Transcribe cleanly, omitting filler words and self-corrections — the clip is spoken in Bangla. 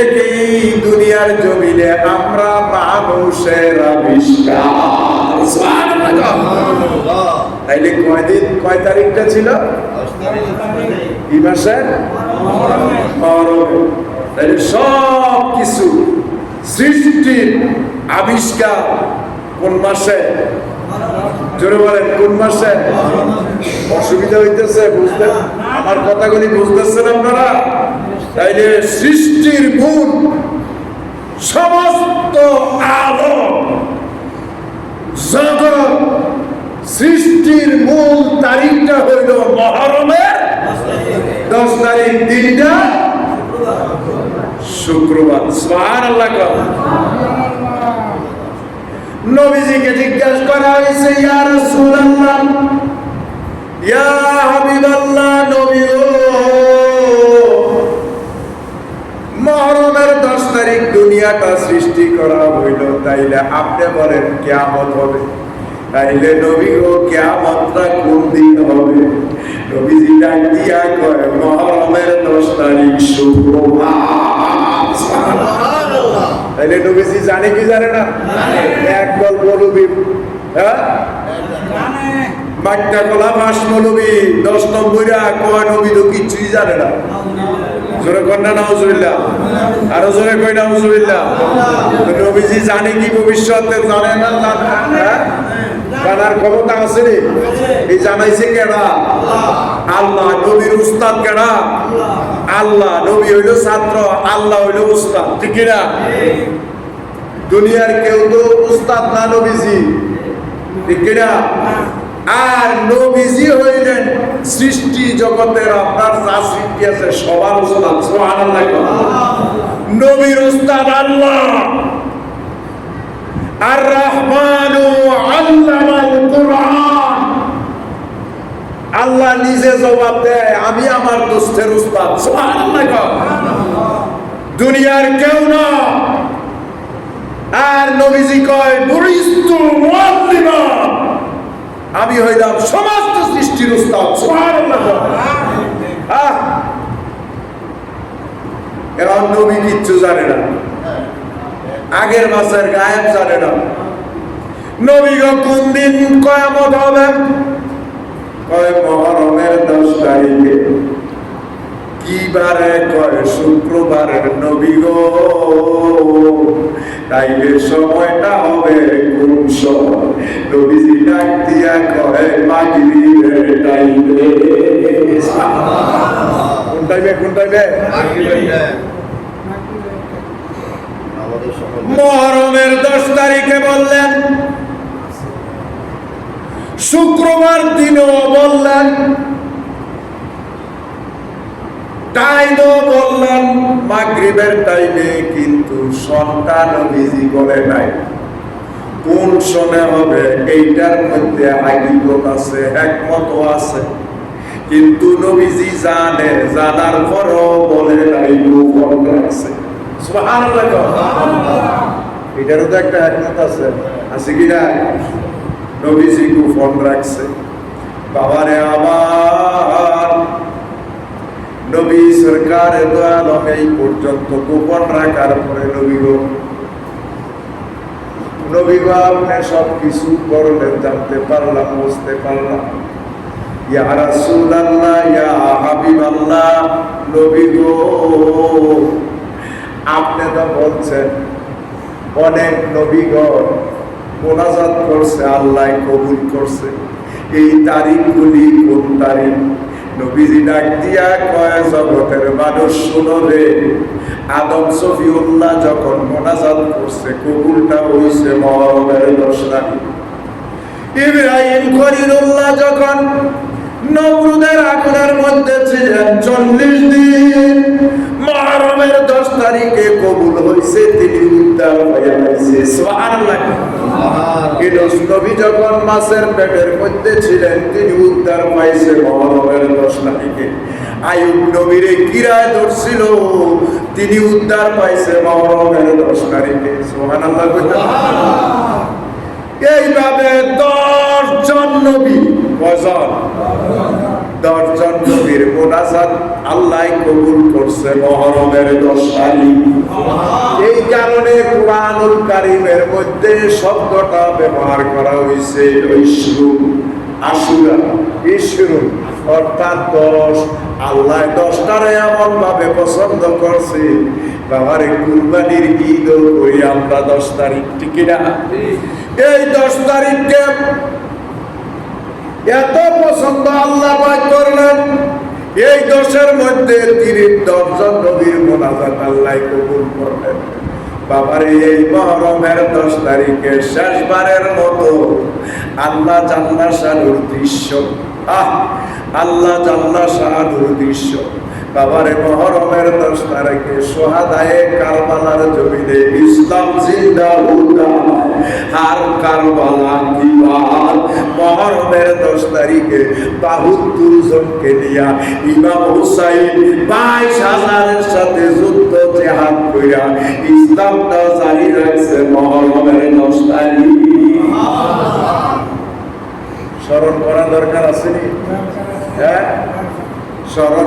এই দুনিয়ার জমিনে আমরা মানুষের আবিষ্কার। তাইলে কয় তারিখটা ছিল? কি মাসে? তাইলে সব কিছু সৃষ্টির আবিষ্কার কোন মাসে? জোরে বলেন, কোন মাসে? অসুবিধা হইতেছে বুঝতে? আমার কথাগুলি বুঝতেছেন আপনারা? তাইলে সৃষ্টির মূল সমস্ত আলো জগৎ সৃষ্টির মূল তারিখটা হইল মহরমের 10 তারিখ, দিনটা শুক্রবার। সুবহানাল্লাহ। নবীজিকে জিজ্ঞাসা করা হয়েছে, ইয়া রাসূলুল্লাহ, ইয়া হাবিবাল্লাহ, নবী গো, মুহররমের 10 তারিখ দুনিয়াটা সৃষ্টি করা হইল, তাইলে আপনি বলেন কিয়ামত হবে। তাইলে নবী গো, কিয়ামতটা কোন দিন হবে? নবীজি ডাক দিয়া কয়, মুহররমের 10 তারিখ শুক্রবার। সুবহানাল্লাহ। তাইলে নবীজি জানে কি জানে না? একদল মৌলবী, হ্যাঁ মাইটা কলা মাস মৌলবী 10 নম্বরা কয় নবী তো কিছুই জানে না। জোরে কন্যা নাউজুবিল্লাহ, আরো জোরে কই নাউজুবিল্লাহ। নবীজি জানে কি ভবিষ্যতে? জানে না। জানার ক্ষমতা আছে রে? এই জানাইছে কেডা? আল্লাহ। নবীর উস্তাদ কেডা? আল্লাহ। নবী হইল ছাত্র, আল্লাহ হইল উস্তাদ, ঠিক না? দুনিয়ার কেউ তো উস্তাদ না নবীজি, ঠিক না? আর নবীজি হইলেন সৃষ্টি জগতের আপনার যা সৃষ্টি আছে সবার উস্তাদ। সুবহানাল্লাহ। নবীর উস্তাদ আল্লাহ। আর রহমানু আল্লামাল কুরআন। আল্লাহ নিজে জবাব দেয়, আমি আমার দোস্তের উস্তাদ। সুবহানাল্লাহ। দুনিয়ার কেউ না। আর নবীজি কয়, বুরিস্তু মুআল্লিমা, আমি হইলাম সমস্ত সৃষ্টির উস্তাদ। সুবহানাল্লাহ। এখন নবী কিচ্ছু জানে না, আগের মাসের গায়েব জানে না। নবী গো, কোন দিন কিয়ামত হবে? কয় মুহররমের 10 তারিখে। কি বারে? কয় শুক্রবারের। নবী গো, তাইলে সময়টা হবে কোন সময়? নবীজি ডাক দিয়া কয়, মাগরিবের টাইমে। কোন টাইমে? কোন টাইমে? মুহররমের 10 তারিখে বললেন, শুক্রবার দিনও বললেন, টাইমও বললেন মাগরিবের টাইমে, কিন্তু সনটা নবীজি বলে নাই কোন সনে হবে। এইটার মধ্যে হাকিকত আছে, হিকমত আছে, কিন্তু নবীজি জানে, জানার পরও বলে নাই, গোপন রাখছে। সুবহানাল্লাহ। এটারও তো একটা হিকমত আছে, আছে কি না? নবীজি গোপন রাখছে। বাবারে আমার, নবী সরকার দো আলম এই পর্যন্ত গোপন রাখার পরে নবী গো, আপনি সব কিছু করলেন, জানতে পারলাম, বুঝতে পারলাম। ইয়া রাসূলুল্লাহ, ইয়া হাবিবাল্লাহ, নবী গো, আপনি তো বলছেন অনেক নবীগণ মোনাজাত করছে, আল্লাহ কবুল করছে, এই তারিখগুলি কোন তারিখ? নবীজি ডাক দিয়া কয়, জগতের মানুষ শুনো রে, আদম সফিউল্লাহ যখন মোনাজাত করছে, কবুলটা হইছে মুহররমের 10 তারিখ। ইব্রাহিম খলিলুল্লাহ যখন নমরুদের আগুনের মধ্যে ছিলেন 40 দিন, মুহররমের 10 তারিখে কবুল হইছে, তিনি উদ্ধার হয়ে গেছে। সুবহানাল্লাহ। নবী যখন মাছের পেটের মধ্যে ছিলেন, তিনি উদ্ধার পাইছে মুহররমের 10 তারিখে। আইয়ুব নবীরে কিরায় ধরছিল, তিনি উদ্ধার পাইছে মুহররমের 10 তারিখে। সুবহানাল্লাহ। এইভাবে 10 জন নবী, কয়জন? 10 জন নবীর মুনাজাত আল্লাহ কবুল করছে মুহররমের 10 তারিখ। এই কারণে কুরআনুল কারীমের মধ্যে শব্দটা ব্যবহার করা হয়েছে ইশরু, আশুরা, ইশরু অর্থাৎ 10। আল্লাহ 10টারে এমন ভাবে পছন্দ করছে, বাবারে কুরবানির ঈদ করি আমরা 10 তারিখ, ঠিক না? এই 10 তারিখকে এত পছন্দ আল্লাহ করলেন, এই 10-এর মধ্যে 10 জন নবীর মুনাজাত আল্লাহ কবুল করলেন। বাবারে এই মুহররমের 10 তারিখে শেষবারের মতো আল্লাহ জাল্লা শানুর দৃশ্য, আল্লাহ জাল্লা শানুর দৃশ্য বাবারে মুহররমের 10 তারিখে সোহাদায়ে কারবালার জমিনে ইসলাম জিন্দা হুদা আর কারবালা কি বাত। মুহররমের 10 তারিখে 72 জনকে নিয়া ইমাম হুসাইন 22,000-এর সাথে যুদ্ধ জিহাদ কইরা ইসলামটা জারি রাখছে মুহররমের 10 তারিখ। স্মরণ করা দরকার আছে নি? হ্যাঁ, স্মরণ